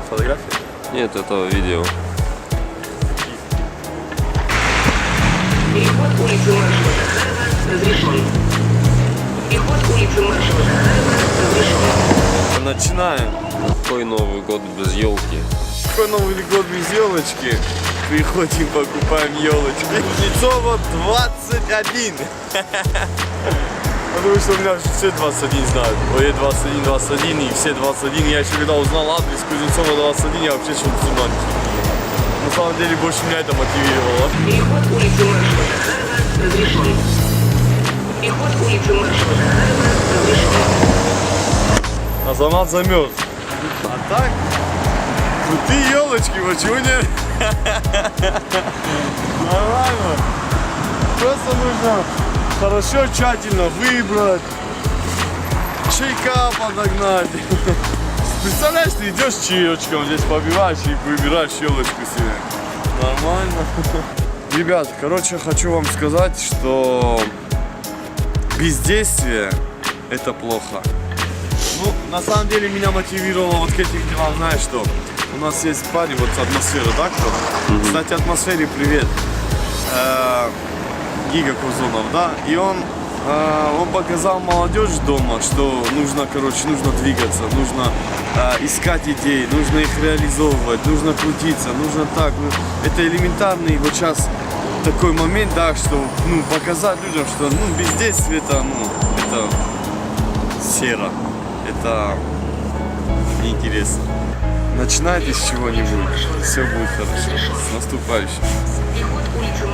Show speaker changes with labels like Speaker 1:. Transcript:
Speaker 1: Фотография?
Speaker 2: Нет, это видео.
Speaker 3: Переход улицы маршала Захарова разрешен. Переход улицы маршала Захарова разрешен.
Speaker 1: Начинаем.
Speaker 2: Какой Новый год без елки?
Speaker 1: Какой Новый год без елочки? Приходим, покупаем елочки. Кузнецова 21. Потому что у меня все 21 знают. Ой, 21, 21 и все 21. Я еще когда узнал адрес Кузнецова 21, я вообще шел с ума. На самом деле больше меня это мотивировало.
Speaker 3: Переход улицы маршала Захарова разрешен. Переход улицы маршала Захарова разрешен.
Speaker 1: Азамат замерз. А так, крутые елочки, почему нет? Нормально. Просто нужно хорошо, тщательно выбрать, чайка подогнать. Представляешь, ты идешь чаечком здесь побиваешь и выбираешь елочку себе. Нормально. Ребят, короче, хочу вам сказать, что бездействие – это плохо. Ну, на самом деле меня мотивировало вот к этим делам, знаешь что? У нас есть парень, вот атмосфера, да, кто? Кстати, атмосфере привет. Гига Кузунов, да? И он показал молодежь дома, что нужно, короче, нужно двигаться, нужно искать идеи, нужно их реализовывать, нужно крутиться, нужно так. Ну, это элементарный вот сейчас такой момент, да, что, ну, показать людям, что, ну, бездействие это, ну, это серо. Это неинтересно. Начинайте с чего-нибудь, все будет хорошо. С наступающим.
Speaker 3: Переход улицы